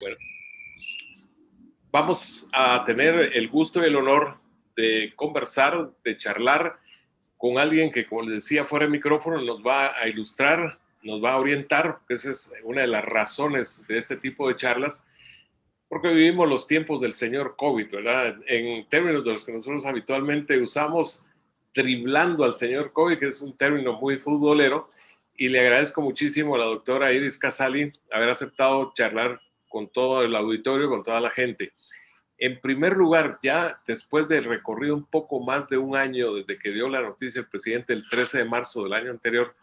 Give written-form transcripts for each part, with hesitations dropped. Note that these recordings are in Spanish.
Bueno, vamos a tener el gusto y el honor de conversar, de charlar con alguien que, como les decía, fuera de micrófono, nos va a ilustrar, nos va a orientar, porque esa es una de las razones de este tipo de charlas, porque vivimos los tiempos del señor COVID, ¿verdad? En términos de los que nosotros habitualmente usamos, driblando al señor COVID, que es un término muy futbolero, y le agradezco muchísimo a la doctora Iris Casali haber aceptado charlar con todo el auditorio, con toda la gente. En primer lugar, ya después del recorrido un poco más de un año desde que dio la noticia el presidente el 13 de marzo del año anterior,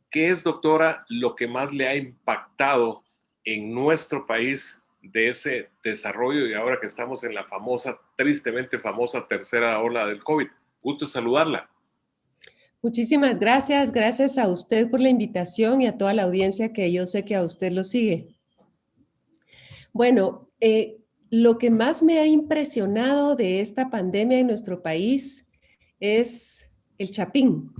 ¿qué es, doctora, lo que más le ha impactado en nuestro país de ese desarrollo y ahora que estamos en la famosa, tristemente famosa tercera ola del COVID? Gusto saludarla. Muchísimas gracias. Gracias a usted por la invitación y a toda la audiencia que yo sé que a usted lo sigue. Bueno, lo que más me ha impresionado de esta pandemia en nuestro país es el Chapín.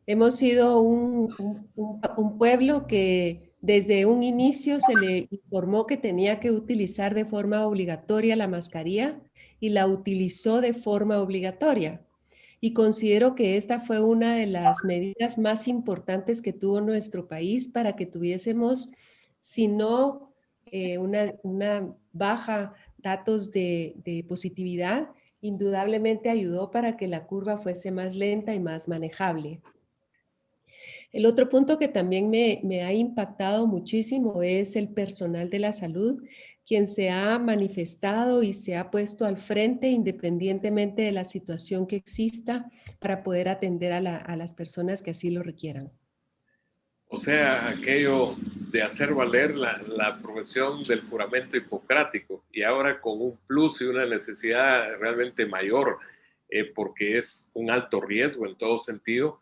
Hemos sido un pueblo que desde un inicio se le informó que tenía que utilizar de forma obligatoria la mascarilla y la utilizó de forma obligatoria. Y considero que esta fue una de las medidas más importantes que tuvo nuestro país para que tuviésemos, si no una baja datos de positividad, indudablemente ayudó para que la curva fuese más lenta y más manejable. El otro punto que también me ha impactado muchísimo es el personal de la salud, quien se ha manifestado y se ha puesto al frente independientemente de la situación que exista para poder atender a las personas que así lo requieran. O sea, aquello de hacer valer la profesión del juramento hipocrático y ahora con un plus y una necesidad realmente mayor, porque es un alto riesgo en todo sentido,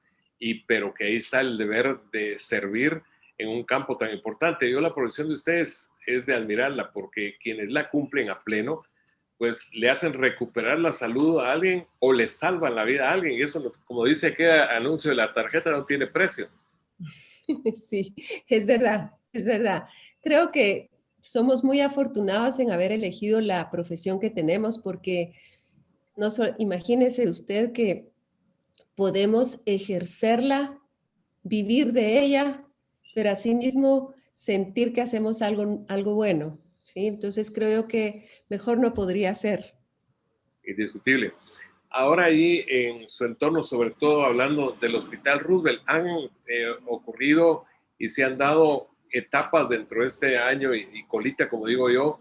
pero que ahí está el deber de servir en un campo tan importante. Yo la profesión de ustedes es de admirarla porque quienes la cumplen a pleno, pues le hacen recuperar la salud a alguien o le salvan la vida a alguien. Y eso, como dice aquel anuncio de la tarjeta, no tiene precio. Sí, es verdad, es verdad. Creo que somos muy afortunados en haber elegido la profesión que tenemos porque imagínese usted que podemos ejercerla, vivir de ella, pero asimismo sentir que hacemos algo bueno, ¿sí? Entonces creo que mejor no podría ser. Indiscutible. Ahora ahí en su entorno, sobre todo hablando del Hospital Roosevelt, han ocurrido y se han dado etapas dentro de este año y colita, como digo yo,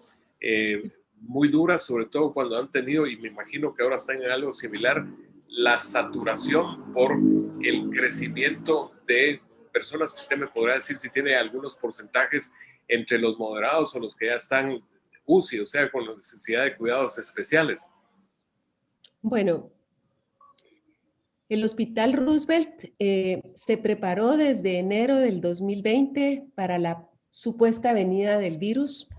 muy duras, sobre todo cuando han tenido, y me imagino que ahora están en algo similar, la saturación por el crecimiento de personas que usted me podrá decir si tiene algunos porcentajes entre los moderados o los que ya están UCI, o sea, con la necesidad de cuidados especiales. Bueno, el Hospital Roosevelt se preparó desde enero del 2020 para la supuesta venida del virus.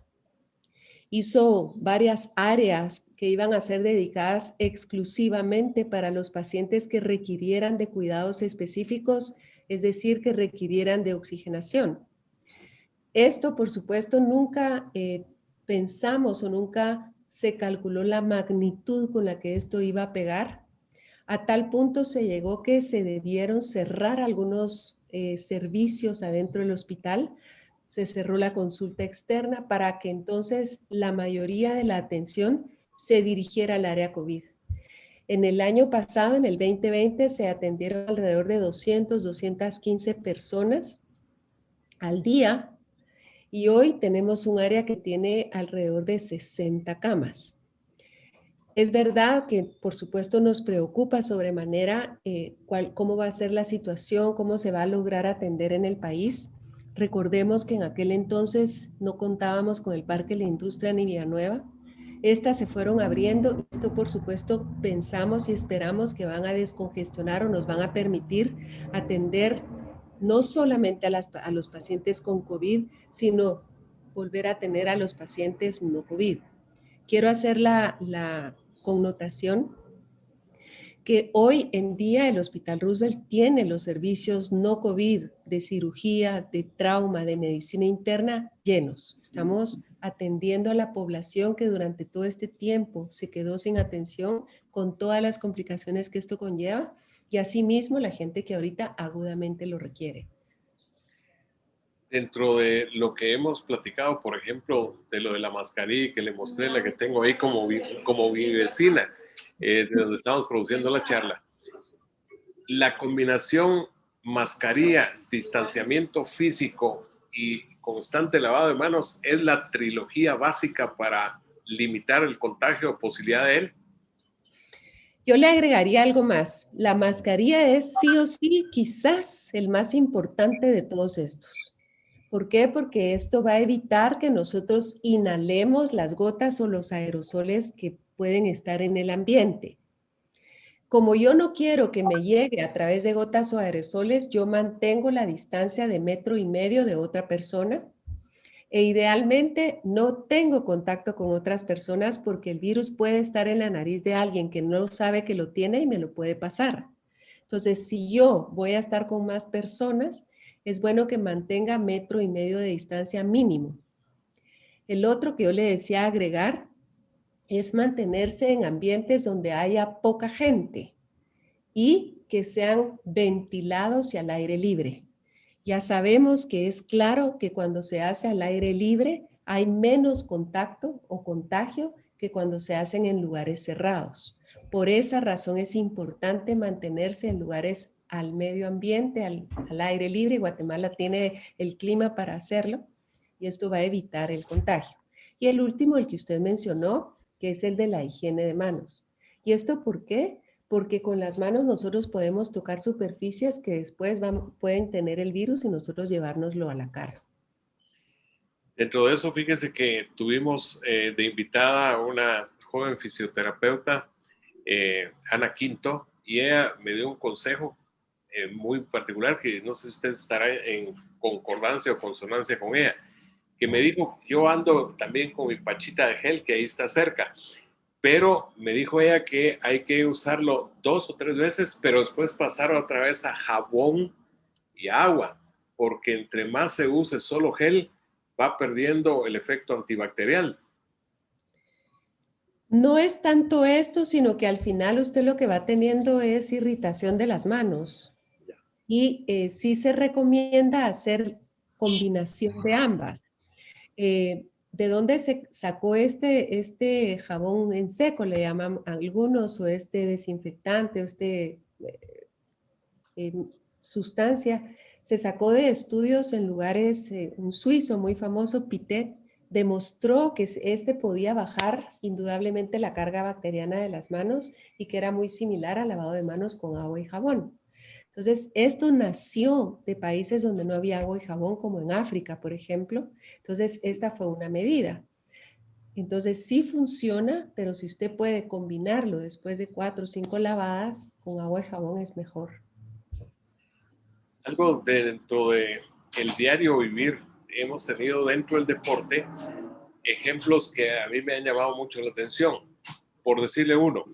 Hizo varias áreas que iban a ser dedicadas exclusivamente para los pacientes que requirieran de cuidados específicos, es decir, que requirieran de oxigenación. Esto, por supuesto, nunca pensamos o nunca se calculó la magnitud con la que esto iba a pegar. A tal punto se llegó que se debieron cerrar algunos servicios adentro del hospital. Se cerró la consulta externa para que entonces la mayoría de la atención se dirigiera al área COVID. En el año pasado, en el 2020, se atendieron alrededor de 215 personas al día y hoy tenemos un área que tiene alrededor de 60 camas. Es verdad que, por supuesto, nos preocupa sobremanera cómo va a ser la situación, cómo se va a lograr atender en el país. Recordemos que en aquel entonces no contábamos con el Parque de la Industria ni Villanueva. Estas se fueron abriendo. Esto, por supuesto, pensamos y esperamos que van a descongestionar o nos van a permitir atender no solamente a los pacientes con COVID, sino volver a tener a los pacientes no COVID. Quiero hacer la connotación que hoy en día el Hospital Roosevelt tiene los servicios no COVID de cirugía, de trauma, de medicina interna llenos. Estamos atendiendo a la población que durante todo este tiempo se quedó sin atención con todas las complicaciones que esto conlleva y asimismo la gente que ahorita agudamente lo requiere. Dentro de lo que hemos platicado, por ejemplo, de lo de la mascarilla que le mostré, la que tengo ahí como mi vecina, de donde estamos produciendo la charla, la combinación mascarilla, distanciamiento físico y constante lavado de manos es la trilogía básica para limitar el contagio o posibilidad de él. Yo le agregaría algo más. La mascarilla es sí o sí quizás el más importante de todos estos. ¿Por qué? Porque esto va a evitar que nosotros inhalemos las gotas o los aerosoles que pueden estar en el ambiente. Como yo no quiero que me llegue a través de gotas o aerosoles, yo mantengo la distancia de 1,5 metros de otra persona e idealmente no tengo contacto con otras personas porque el virus puede estar en la nariz de alguien que no sabe que lo tiene y me lo puede pasar. Entonces, si yo voy a estar con más personas, es bueno que mantenga 1,5 metros de distancia mínimo. El otro que yo le decía agregar es mantenerse en ambientes donde haya poca gente y que sean ventilados y al aire libre. Ya sabemos que es claro que cuando se hace al aire libre hay menos contacto o contagio que cuando se hacen en lugares cerrados. Por esa razón es importante mantenerse en lugares al medio ambiente, al aire libre. Guatemala tiene el clima para hacerlo y esto va a evitar el contagio. Y el último, el que usted mencionó, que es el de la higiene de manos. ¿Y esto por qué? Porque con las manos nosotros podemos tocar superficies que después pueden tener el virus y nosotros llevárnoslo a la cara. Dentro de eso, fíjese que tuvimos de invitada a una joven fisioterapeuta, Ana Quinto, y ella me dio un consejo muy particular que no sé si usted estará en concordancia o consonancia con ella, que me dijo, yo ando también con mi pachita de gel que ahí está cerca, pero me dijo ella que hay que usarlo 2 o 3 veces, pero después pasar otra vez a jabón y agua, porque entre más se use solo gel, va perdiendo el efecto antibacterial. No es tanto esto, sino que al final usted lo que va teniendo es irritación de las manos. Y sí se recomienda hacer combinación de ambas. ¿De dónde se sacó este jabón en seco, le llaman algunos, o este desinfectante, o eh, sustancia? Se sacó de estudios en lugares, un suizo muy famoso, Pitet, demostró que este podía bajar indudablemente la carga bacteriana de las manos y que era muy similar al lavado de manos con agua y jabón. Entonces, esto nació de países donde no había agua y jabón, como en África, por ejemplo. Entonces, esta fue una medida. Entonces, sí funciona, pero si usted puede combinarlo después de 4 o 5 lavadas, con agua y jabón es mejor. Algo dentro de el diario vivir, hemos tenido dentro del deporte ejemplos que a mí me han llamado mucho la atención. Por decirle uno,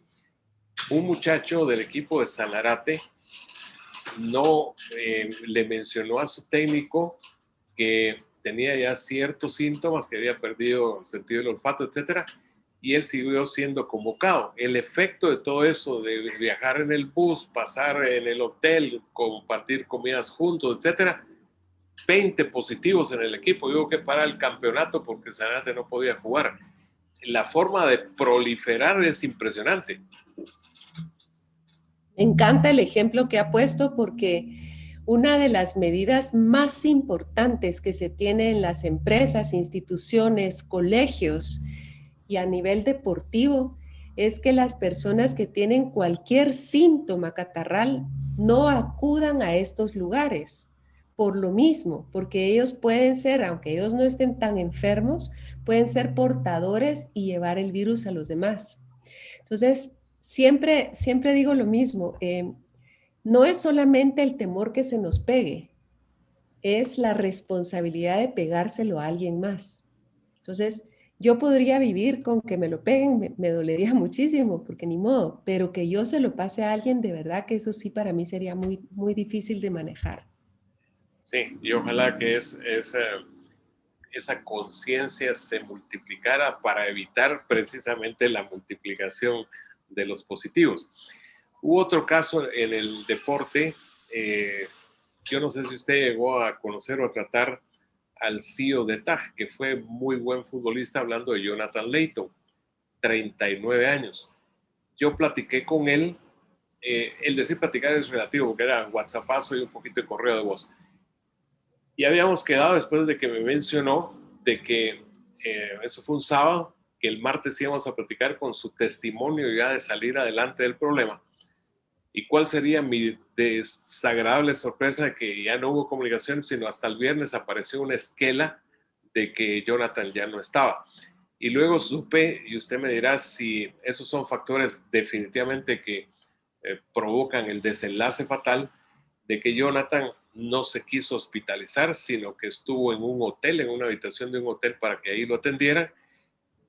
un muchacho del equipo de Sanarate no le mencionó a su técnico que tenía ya ciertos síntomas, que había perdido el sentido del olfato, etcétera, y él siguió siendo convocado. El efecto de todo eso, de viajar en el bus, pasar en el hotel, compartir comidas juntos, etcétera, 20 positivos en el equipo. Digo que para el campeonato porque Sanate no podía jugar. La forma de proliferar es impresionante. Me encanta el ejemplo que ha puesto porque una de las medidas más importantes que se tiene en las empresas, instituciones, colegios y a nivel deportivo es que las personas que tienen cualquier síntoma catarral no acudan a estos lugares por lo mismo, porque ellos pueden ser, aunque ellos no estén tan enfermos, pueden ser portadores y llevar el virus a los demás. Entonces, siempre digo lo mismo, no es solamente el temor que se nos pegue, es la responsabilidad de pegárselo a alguien más. Entonces, Yo podría vivir con que me lo peguen, me dolería muchísimo, porque ni modo, pero que yo se lo pase a alguien, de verdad que eso sí para mí sería muy, muy difícil de manejar. Sí, y ojalá que esa conciencia se multiplicara para evitar precisamente la multiplicación de los positivos. Hubo otro caso en el deporte, yo no sé si usted llegó a conocer o a tratar al CEO de TAG, que fue muy buen futbolista, hablando de Jonathan Leighton, 39 años. Yo platiqué con él, el decir platicar es relativo, porque era WhatsAppazo y un poquito de correo de voz. Y habíamos quedado después de que me mencionó de que eso fue un sábado, que el martes íbamos a platicar con su testimonio ya de salir adelante del problema. ¿Y cuál sería mi desagradable sorpresa de que ya no hubo comunicación, sino hasta el viernes apareció una esquela de que Jonathan ya no estaba? Y luego supe, y usted me dirá si esos son factores definitivamente que provocan el desenlace fatal, de que Jonathan no se quiso hospitalizar, sino que estuvo en un hotel, en una habitación de un hotel para que ahí lo atendieran,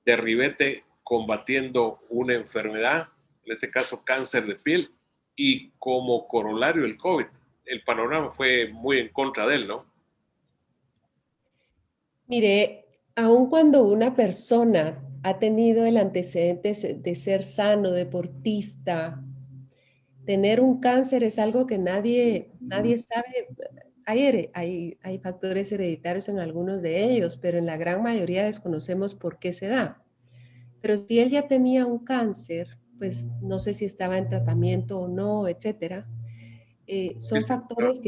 de ribete combatiendo una enfermedad, en este caso cáncer de piel, y como corolario el COVID. El panorama fue muy en contra de él, ¿no? Mire, aun cuando una persona ha tenido el antecedente de ser sano, deportista, tener un cáncer es algo que nadie sabe. Hay factores hereditarios en algunos de ellos, pero en la gran mayoría desconocemos por qué se da. Pero si él ya tenía un cáncer, pues no sé si estaba en tratamiento o no, etcétera. Son factores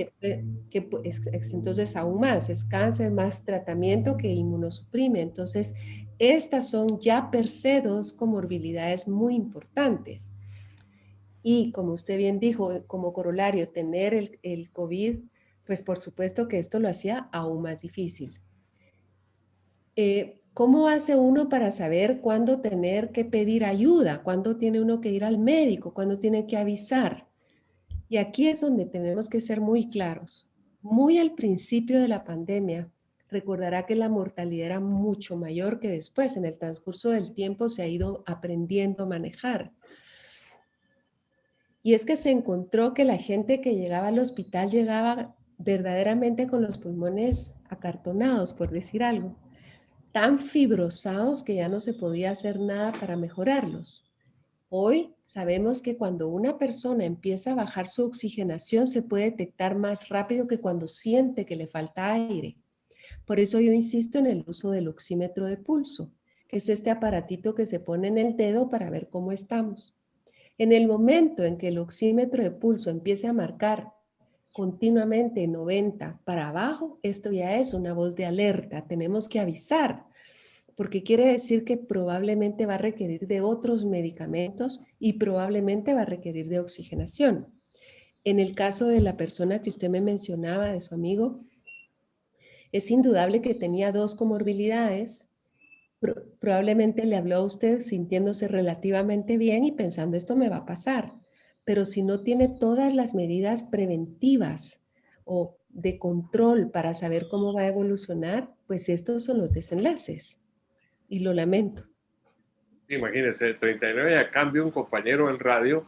entonces aún más, es cáncer más tratamiento que inmunosuprime. Entonces, estas son ya per se dos comorbilidades muy importantes. Y como usted bien dijo, como corolario, tener el COVID, pues por supuesto que esto lo hacía aún más difícil. ¿Cómo hace uno para saber cuándo tener que pedir ayuda? ¿Cuándo tiene uno que ir al médico? ¿Cuándo tiene que avisar? Y aquí es donde tenemos que ser muy claros. Muy al principio de la pandemia, recordará que la mortalidad era mucho mayor que después. En el transcurso del tiempo se ha ido aprendiendo a manejar. Y es que se encontró que la gente que llegaba al hospital llegaba verdaderamente con los pulmones acartonados, por decir algo, tan fibrosados que ya no se podía hacer nada para mejorarlos. Hoy sabemos que cuando una persona empieza a bajar su oxigenación se puede detectar más rápido que cuando siente que le falta aire. Por eso yo insisto en el uso del oxímetro de pulso, que es este aparatito que se pone en el dedo para ver cómo estamos. En el momento en que el oxímetro de pulso empiece a marcar continuamente 90 para abajo, esto ya es una voz de alerta. Tenemos que avisar, porque quiere decir que probablemente va a requerir de otros medicamentos y probablemente va a requerir de oxigenación. En el caso de la persona que usted me mencionaba, de su amigo, es indudable que tenía dos comorbilidades. Probablemente le habló a usted sintiéndose relativamente bien y pensando esto me va a pasar, pero si no tiene todas las medidas preventivas o de control para saber cómo va a evolucionar, pues estos son los desenlaces y lo lamento. Sí, imagínense, 39 a cambio un compañero en radio,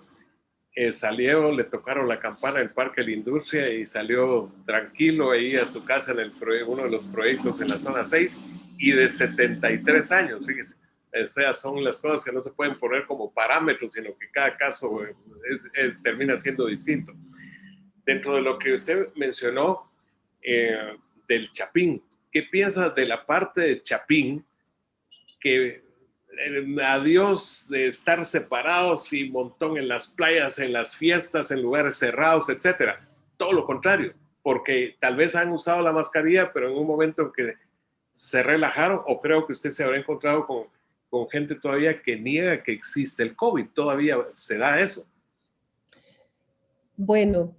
salió, le tocaron la campana del Parque de la Industria y salió tranquilo ahí a su casa en uno de los proyectos en la zona 6 y de 73 años, fíjese. O sea, son las cosas que no se pueden poner como parámetros, sino que cada caso termina siendo distinto. Dentro de lo que usted mencionó del Chapín, ¿qué piensas de la parte de Chapín que adiós de estar separados y montón en las playas, en las fiestas, en lugares cerrados, etcétera? Todo lo contrario, porque tal vez han usado la mascarilla, pero en un momento en que se relajaron, o creo que usted se habrá encontrado con gente todavía que niega que existe el COVID, todavía se da eso. Bueno,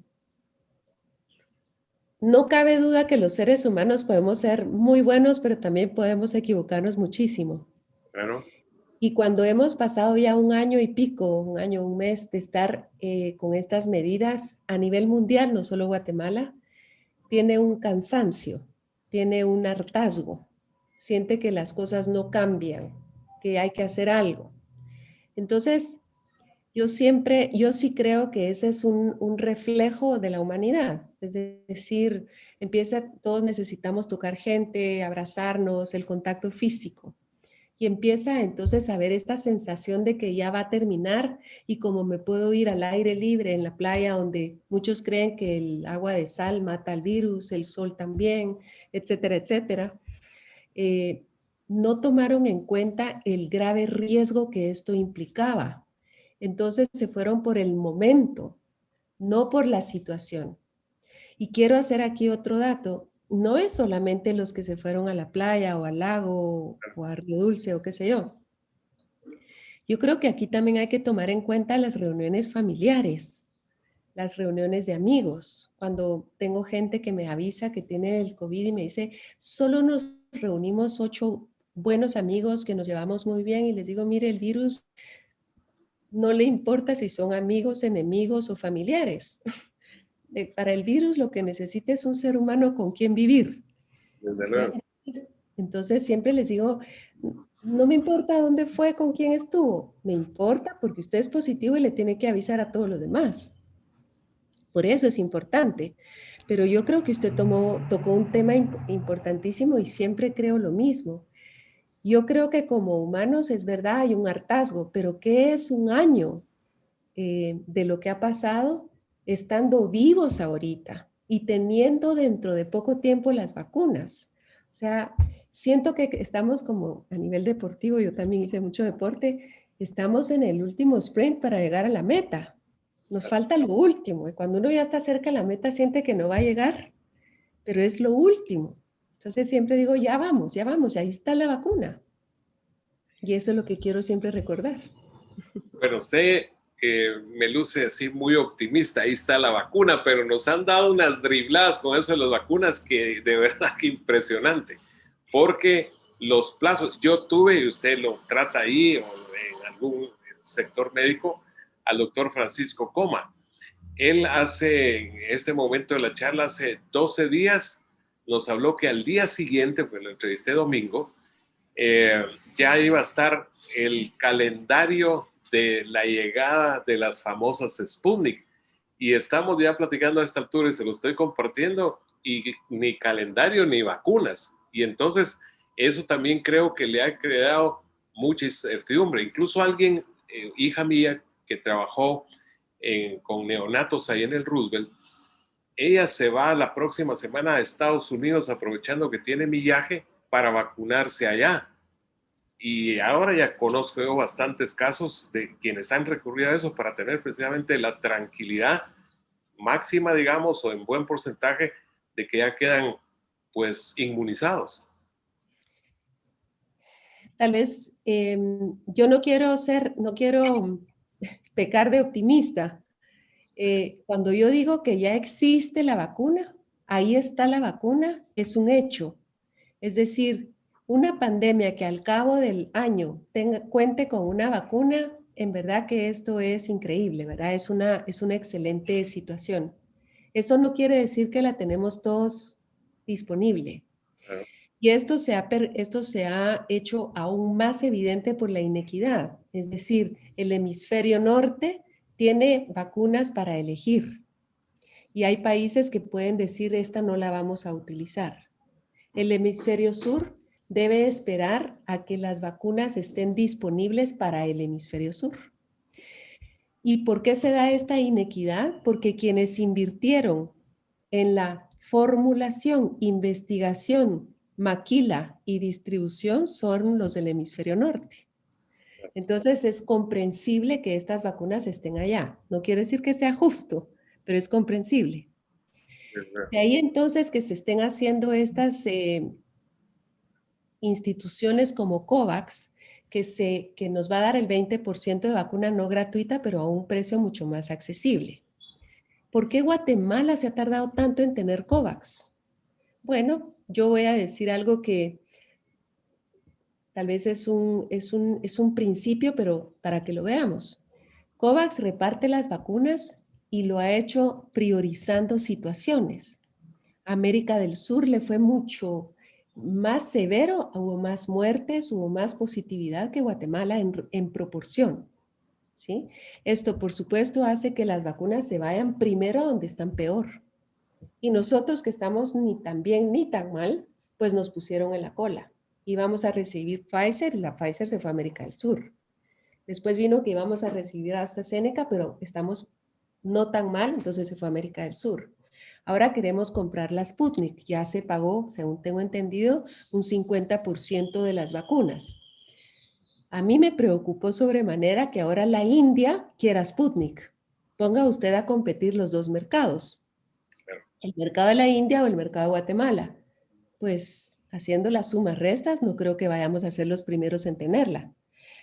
no cabe duda que los seres humanos podemos ser muy buenos, pero también podemos equivocarnos muchísimo. Claro. Y cuando hemos pasado ya un año y pico, un año, un mes de estar con estas medidas a nivel mundial, no solo Guatemala, tiene un cansancio, tiene un hartazgo, siente que las cosas no cambian, que hay que hacer algo. Entonces, yo sí creo que ese es un reflejo de la humanidad. Es decir, todos necesitamos tocar gente, abrazarnos, el contacto físico. Y empieza entonces a ver esta sensación de que ya va a terminar y como me puedo ir al aire libre en la playa donde muchos creen que el agua de sal mata al virus, el sol también, etcétera, etcétera, eh, no tomaron en cuenta el grave riesgo que esto implicaba. Entonces se fueron por el momento, no por la situación. Y quiero hacer aquí otro dato. No es solamente los que se fueron a la playa o al lago o a Río Dulce o qué sé yo. Yo creo que aquí también hay que tomar en cuenta las reuniones familiares, las reuniones de amigos. Cuando tengo gente que me avisa que tiene el COVID y me dice, solo nos reunimos 8 buenos amigos que nos llevamos muy bien y les digo, mire, el virus no le importa si son amigos, enemigos o familiares. Para el virus lo que necesita es un ser humano con quien vivir. Desde luego. Entonces siempre les digo, no me importa dónde fue, con quién estuvo, me importa porque usted es positivo y le tiene que avisar a todos los demás. Por eso es importante. Pero yo creo que usted tocó un tema importantísimo y siempre creo lo mismo. Yo creo que como humanos es verdad, hay un hartazgo, pero ¿qué es un año de lo que ha pasado estando vivos ahorita y teniendo dentro de poco tiempo las vacunas? O sea, siento que estamos como a nivel deportivo, yo también hice mucho deporte, estamos en el último sprint para llegar a la meta. Nos falta lo último y cuando uno ya está cerca de la meta siente que no va a llegar, pero es lo último. Entonces siempre digo, ya vamos, ahí está la vacuna. Y eso es lo que quiero siempre recordar. Pero usted me luce así muy optimista, ahí está la vacuna, pero nos han dado unas dribladas con eso de las vacunas que de verdad que impresionante, porque los plazos, yo tuve, y usted lo trata ahí o en algún sector médico, al doctor Francisco Coma. Él en este momento de la charla, hace 12 días, nos habló que al día siguiente, pues lo entrevisté domingo, ya iba a estar el calendario de la llegada de las famosas Sputnik. Y estamos ya platicando a esta altura y se lo estoy compartiendo y ni calendario ni vacunas. Y entonces eso también creo que le ha creado mucha incertidumbre. Incluso alguien, hija mía, que trabajó con neonatos ahí en el Roosevelt, ella se va la próxima semana a Estados Unidos aprovechando que tiene millaje para vacunarse allá. Y ahora ya conozco yo bastantes casos de quienes han recurrido a eso para tener precisamente la tranquilidad máxima, digamos, o en buen porcentaje de que ya quedan pues inmunizados. Tal vez yo no quiero pecar de optimista. Cuando yo digo que ya existe la vacuna, ahí está la vacuna, es un hecho. Es decir, una pandemia que al cabo del año cuente con una vacuna, en verdad que esto es increíble, ¿verdad? Es una excelente situación. Eso no quiere decir que la tenemos todos disponible. Claro. Y esto se ha hecho aún más evidente por la inequidad. Es decir, el hemisferio norte tiene vacunas para elegir. Y hay países que pueden decir, esta no la vamos a utilizar. El hemisferio sur debe esperar a que las vacunas estén disponibles para el hemisferio sur. ¿Y por qué se da esta inequidad? Porque quienes invirtieron en la formulación, investigación, maquila y distribución son los del hemisferio norte. Entonces es comprensible que estas vacunas estén allá. No quiere decir que sea justo, pero es comprensible. De ahí entonces que se estén haciendo estas instituciones como COVAX, que nos va a dar el 20% de vacuna no gratuita, pero a un precio mucho más accesible. ¿Por qué Guatemala se ha tardado tanto en tener COVAX? Bueno, yo voy a decir algo que tal vez es un principio, pero para que lo veamos. COVAX reparte las vacunas y lo ha hecho priorizando situaciones. América del Sur le fue mucho más severo, hubo más muertes, hubo más positividad que Guatemala en proporción, ¿sí? Esto, por supuesto, hace que las vacunas se vayan primero a donde están peor. Y nosotros que estamos ni tan bien ni tan mal, pues nos pusieron en la cola. Íbamos a recibir Pfizer y la Pfizer se fue a América del Sur. Después vino que íbamos a recibir AstraZeneca, pero estamos no tan mal, entonces se fue a América del Sur. Ahora queremos comprar la Sputnik. Ya se pagó, según tengo entendido, un 50% de las vacunas. A mí me preocupó sobremanera que ahora la India quiera Sputnik. Ponga usted a competir los dos mercados. El mercado de la India o el mercado de Guatemala. Pues haciendo las sumas restas, no creo que vayamos a ser los primeros en tenerla.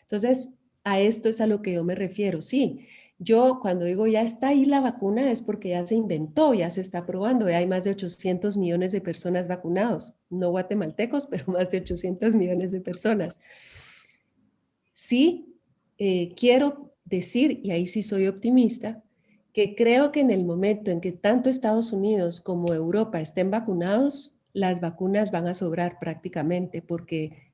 Entonces, a esto es a lo que yo me refiero. Sí, yo cuando digo ya está ahí la vacuna es porque ya se inventó, ya se está probando, ya hay más de 800 millones de personas vacunados, no guatemaltecos, pero más de 800 millones de personas. Sí, quiero decir, y ahí sí soy optimista, que creo que en el momento en que tanto Estados Unidos como Europa estén vacunados, las vacunas van a sobrar prácticamente porque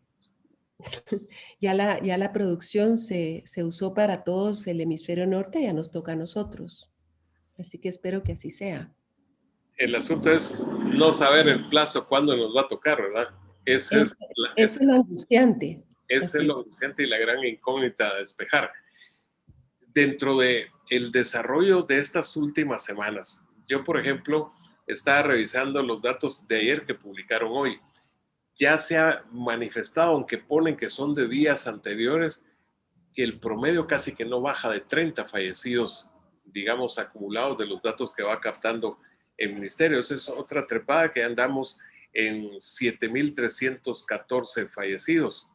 ya la producción se usó para todos el hemisferio norte, ya nos toca a nosotros. Así que espero que así sea. El asunto es no saber el plazo cuándo nos va a tocar, ¿verdad? Ese Eso, es, eso es lo angustiante. ese es Así. lo anunciante y la gran incógnita a despejar. Dentro de el desarrollo de estas últimas semanas, yo, por ejemplo, estaba revisando los datos de ayer que publicaron hoy. Ya se ha manifestado, aunque ponen que son de días anteriores, que el promedio casi que no baja de 30 fallecidos, digamos, acumulados de los datos que va captando el ministerio. Esa es otra trepada que andamos en 7.314 fallecidos.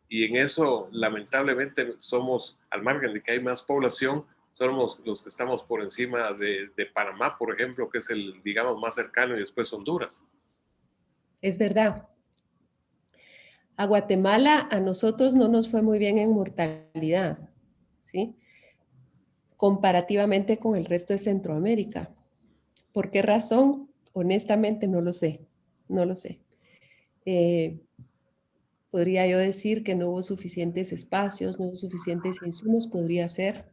Y en eso, lamentablemente, somos, al margen de que hay más población, somos los que estamos por encima de Panamá, por ejemplo, que es el, digamos, más cercano, y después Honduras. Es verdad. A Guatemala, a nosotros no nos fue muy bien en mortalidad, ¿sí? Comparativamente con el resto de Centroamérica. ¿Por qué razón? Honestamente no lo sé, no lo sé. Eh, podría yo decir que no hubo suficientes espacios, no hubo suficientes insumos, podría ser.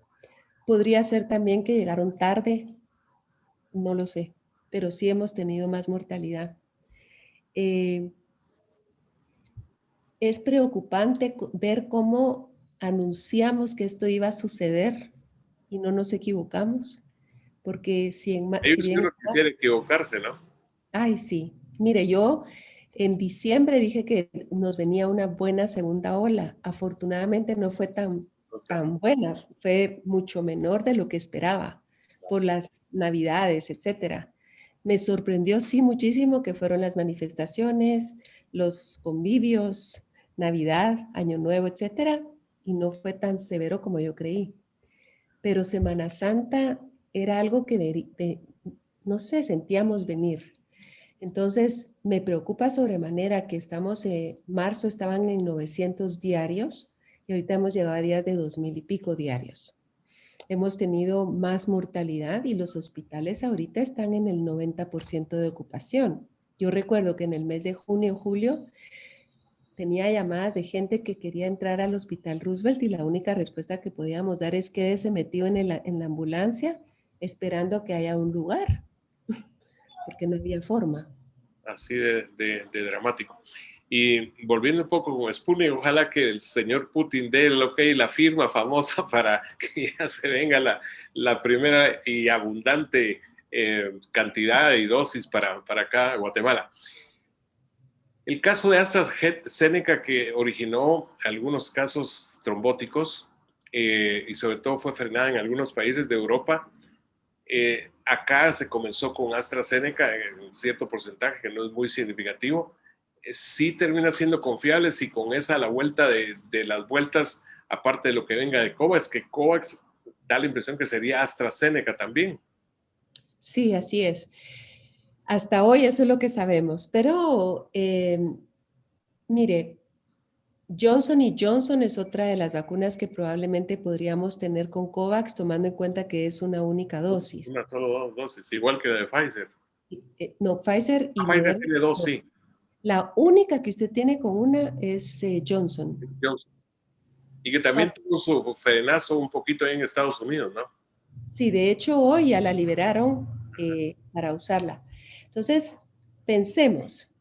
Podría ser también que llegaron tarde, no lo sé, pero sí hemos tenido más mortalidad. Es preocupante ver cómo anunciamos que esto iba a suceder y no nos equivocamos, porque si Ellos bien... no quisieran equivocarse, ¿no? Ay, sí. Mire, yo en diciembre dije que nos venía una buena segunda ola. Afortunadamente no fue tan buena, fue mucho menor de lo que esperaba por las navidades, etcétera. Me sorprendió sí muchísimo que fueron las manifestaciones, los convivios, Navidad, Año Nuevo, etcétera, y no fue tan severo como yo creí. Pero Semana Santa era algo que no sé, sentíamos venir. Entonces, me preocupa sobremanera que estamos, marzo estaban en 900 diarios y ahorita hemos llegado a días de 2000 y pico diarios. Hemos tenido más mortalidad y los hospitales ahorita están en el 90% de ocupación. Yo recuerdo que en el mes de junio, julio, tenía llamadas de gente que quería entrar al Hospital Roosevelt y la única respuesta que podíamos dar es quédese metido en la ambulancia esperando que haya un lugar, porque no había forma. Así de dramático. Y volviendo un poco con Sputnik, ojalá que el señor Putin dé el ok, la firma famosa para que ya se venga la primera y abundante cantidad y dosis para acá, Guatemala. El caso de AstraZeneca, que originó algunos casos trombóticos y sobre todo fue frenada en algunos países de Europa. Acá se comenzó con AstraZeneca en cierto porcentaje que no es muy significativo. Sí termina siendo confiable si con esa a la vuelta de las vueltas, aparte de lo que venga de COVAX, que COVAX da la impresión que sería AstraZeneca también. Sí, así es. Hasta hoy eso es lo que sabemos, pero mire, Johnson y Johnson es otra de las vacunas que probablemente podríamos tener con COVAX, tomando en cuenta que es una única dosis. Una solo dos dosis, igual que de Pfizer. No, Pfizer y Pfizer Moderna, tiene dos, no. sí. La única que usted tiene con una es Johnson. Johnson. Y que también tuvo su frenazo un poquito ahí en Estados Unidos, ¿no? Sí, de hecho hoy ya la liberaron para usarla. Entonces, pensemos,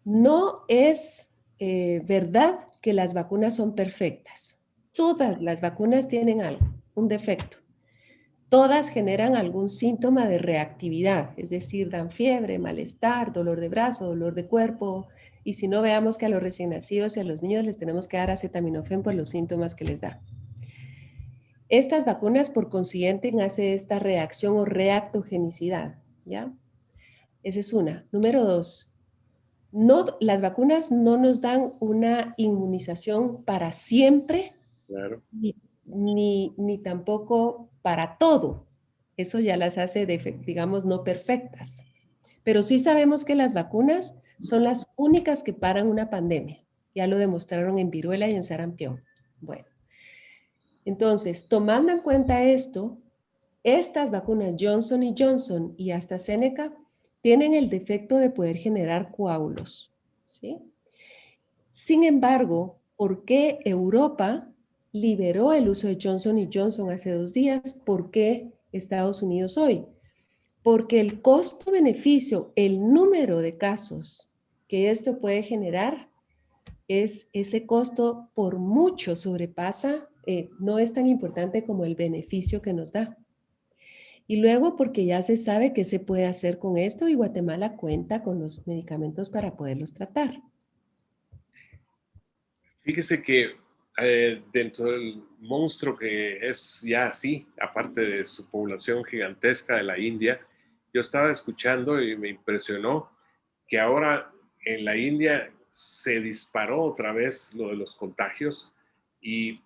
no es verdad que las vacunas son perfectas. Todas las vacunas tienen algo, un defecto. Todas generan algún síntoma de reactividad, es decir, dan fiebre, malestar, dolor de brazo, dolor de cuerpo, y si no, veamos que a los recién nacidos y a los niños les tenemos que dar acetaminofén por los síntomas que les da. Estas vacunas, por consiguiente, hacen esta reacción o reactogenicidad, ¿ya? Esa es una. Número dos, no, las vacunas no nos dan una inmunización para siempre, Claro. ni tampoco para todo. Eso ya las hace, digamos, no perfectas. Pero sí sabemos que las vacunas son las únicas que paran una pandemia. Ya lo demostraron en viruela y en sarampión. Bueno, entonces, tomando en cuenta esto, estas vacunas Johnson y Johnson y AstraZeneca tienen el defecto de poder generar coágulos, ¿sí? Sin embargo, ¿por qué Europa liberó el uso de Johnson y Johnson hace 2 días? ¿Por qué Estados Unidos hoy? Porque el costo-beneficio, el número de casos que esto puede generar, ese costo por mucho sobrepasa, no es tan importante como el beneficio que nos da. Y luego porque ya se sabe qué se puede hacer con esto y Guatemala cuenta con los medicamentos para poderlos tratar. Fíjese que dentro del monstruo que es ya así, aparte de su población gigantesca de la India, yo estaba escuchando y me impresionó que ahora en la India se disparó otra vez lo de los contagios y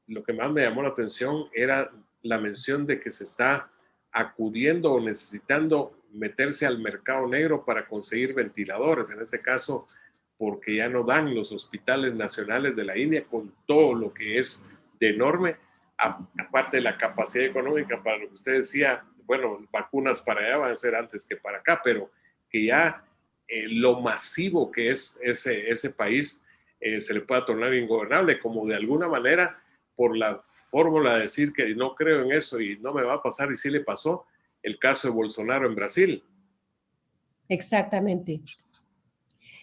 lo que más me llamó la atención era la mención de que se está acudiendo o necesitando meterse al mercado negro para conseguir ventiladores, en este caso porque ya no dan los hospitales nacionales de la India con todo lo que es de enorme, aparte de la capacidad económica para lo que usted decía, bueno, vacunas para allá van a ser antes que para acá, pero que ya lo masivo que es ese país se le pueda tornar ingobernable, como de alguna manera por la fórmula de decir que no creo en eso y no me va a pasar y sí le pasó el caso de Bolsonaro en Brasil. Exactamente.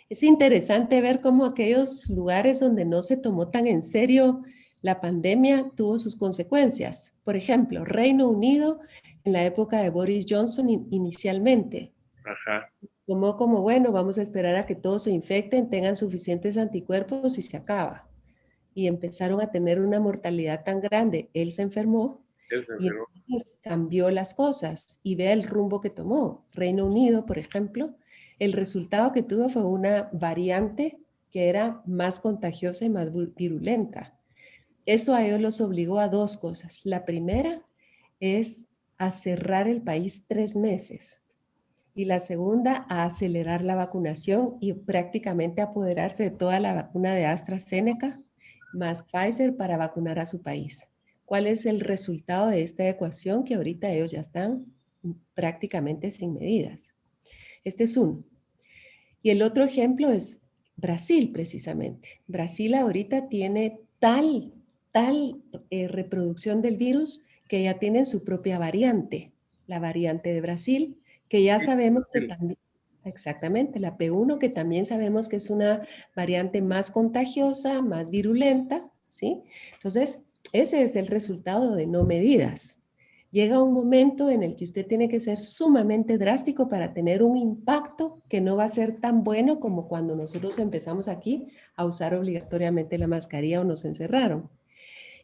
Es interesante ver cómo aquellos lugares donde no se tomó tan en serio la pandemia tuvo sus consecuencias. Por ejemplo, Reino Unido en la época de Boris Johnson inicialmente. Ajá. Tomó como, bueno, vamos a esperar a que todos se infecten, tengan suficientes anticuerpos y se acaba. Y empezaron a tener una mortalidad tan grande. Él se enfermó y entonces cambió las cosas y vea el rumbo que tomó. Reino Unido, por ejemplo, el resultado que tuvo fue una variante que era más contagiosa y más virulenta. Eso a ellos los obligó a 2 cosas. La primera es a cerrar el país 3 meses. Y la segunda, a acelerar la vacunación y prácticamente apoderarse de toda la vacuna de AstraZeneca más Pfizer para vacunar a su país. ¿Cuál es el resultado de esta ecuación? Que ahorita ellos ya están prácticamente sin medidas. Este es uno. Y el otro ejemplo es Brasil, precisamente. Brasil ahorita tiene tal reproducción del virus que ya tienen su propia variante, la variante de Brasil, que ya sabemos que también, exactamente, la P1, que también sabemos que es una variante más contagiosa, más virulenta, ¿sí? Entonces, ese es el resultado de no medidas. Llega un momento en el que usted tiene que ser sumamente drástico para tener un impacto que no va a ser tan bueno como cuando nosotros empezamos aquí a usar obligatoriamente la mascarilla o nos encerraron.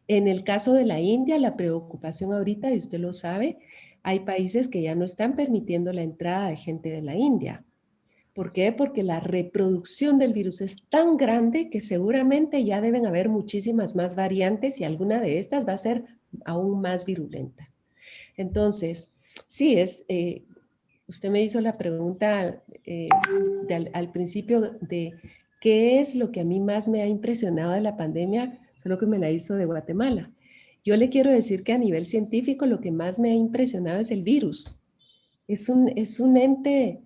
En el caso de la India, la preocupación ahorita, y usted lo sabe, hay países que ya no están permitiendo la entrada de gente de la India. ¿Por qué? Porque la reproducción del virus es tan grande que seguramente ya deben haber muchísimas más variantes y alguna de estas va a ser aún más virulenta. Entonces, sí, usted me hizo la pregunta al principio de qué es lo que a mí más me ha impresionado de la pandemia, solo que me la hizo de Guatemala. Yo le quiero decir que a nivel científico lo que más me ha impresionado es el virus. Es un ente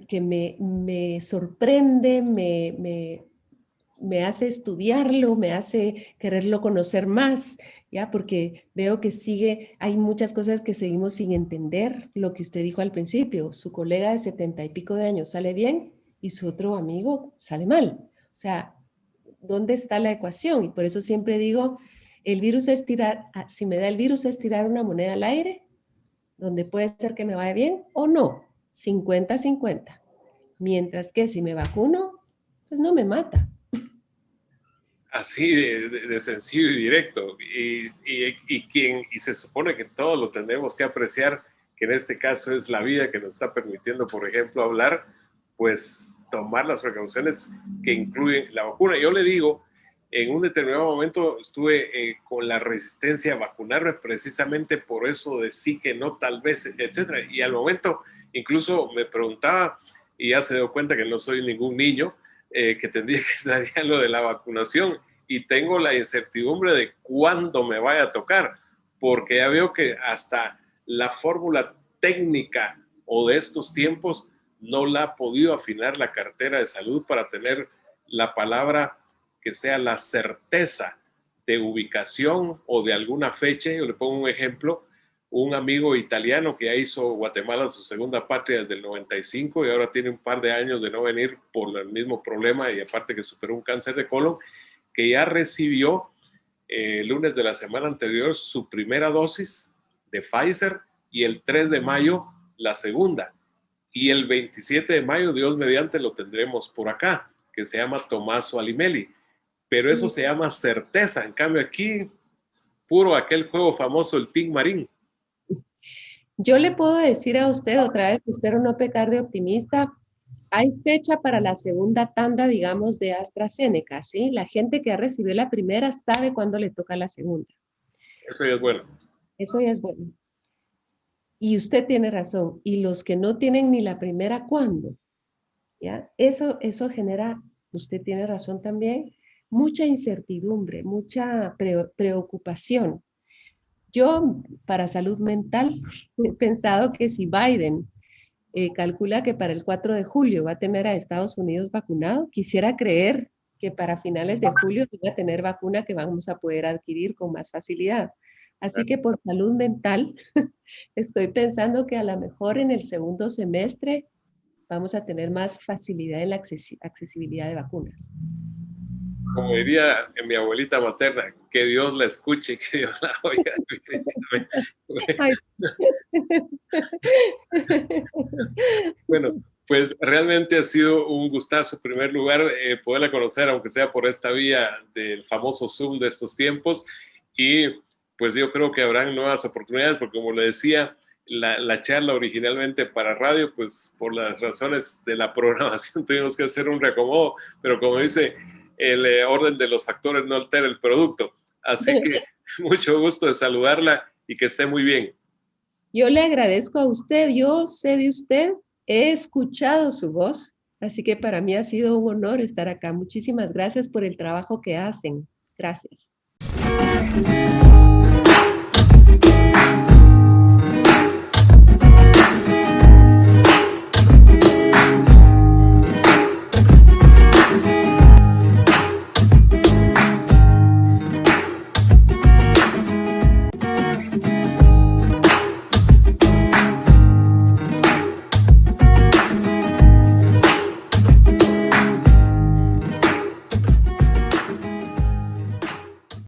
que me sorprende, me hace estudiarlo, me hace quererlo conocer más, ¿ya? Porque veo que hay muchas cosas que seguimos sin entender. Lo que usted dijo al principio, su colega de 70 y pico de años sale bien y su otro amigo sale mal. O sea, ¿dónde está la ecuación? Y por eso siempre digo, el virus es si me da el virus es tirar una moneda al aire, donde puede ser que me vaya bien o no, 50-50. Mientras que si me vacuno, pues no me mata. Así de sencillo y directo. Y se supone que todos lo tendremos que apreciar, que en este caso es la vida que nos está permitiendo, por ejemplo, hablar, pues tomar las precauciones que incluyen la vacuna. Yo le digo, en un determinado momento estuve con la resistencia a vacunarme precisamente por eso de sí que no, tal vez, etcétera. Y al momento incluso me preguntaba, y ya se dio cuenta que no soy ningún niño, que tendría que estar ya lo de la vacunación, y tengo la incertidumbre de cuándo me vaya a tocar, porque ya veo que hasta la fórmula técnica o de estos tiempos no la ha podido afinar la cartera de salud para tener la palabra que sea la certeza de ubicación o de alguna fecha. Yo le pongo un ejemplo: un amigo italiano que ya hizo Guatemala su segunda patria desde el 95 y ahora tiene un par de años de no venir por el mismo problema, y aparte que superó un cáncer de colon, que ya recibió el lunes de la semana anterior su primera dosis de Pfizer, y el 3 de mayo la segunda. Y el 27 de mayo, Dios mediante, lo tendremos por acá, que se llama Tommaso Alimeli. Pero eso se llama certeza. En cambio aquí, puro aquel juego famoso, el Team Marín. Yo le puedo decir a usted otra vez, espero no pecar de optimista, hay fecha para la segunda tanda, digamos, de AstraZeneca, ¿sí? La gente que ha recibido la primera sabe cuándo le toca la segunda. Eso ya es bueno. Eso ya es bueno. Y usted tiene razón. Y los que no tienen ni la primera, ¿cuándo? ¿Ya? Eso genera, usted tiene razón también, mucha incertidumbre, mucha preocupación. Yo, para salud mental, he pensado que si Biden calcula que para el 4 de julio va a tener a Estados Unidos vacunado, quisiera creer que para finales de julio va a tener vacuna que vamos a poder adquirir con más facilidad. Así que por salud mental, estoy pensando que a lo mejor en el segundo semestre vamos a tener más facilidad en la accesibilidad de vacunas. Como diría mi abuelita materna, que Dios la escuche y que Dios la oiga. Bueno, pues realmente ha sido un gustazo, en primer lugar, poderla conocer, aunque sea por esta vía del famoso Zoom de estos tiempos. Y pues yo creo que habrán nuevas oportunidades, porque como le decía, la charla originalmente para radio, pues por las razones de la programación tuvimos que hacer un reacomodo, pero como dice, el orden de los factores no altera el producto. Así que mucho gusto de saludarla y que esté muy bien. Yo le agradezco a usted, yo sé de usted, he escuchado su voz, así que para mí ha sido un honor estar acá. Muchísimas gracias por el trabajo que hacen. Gracias.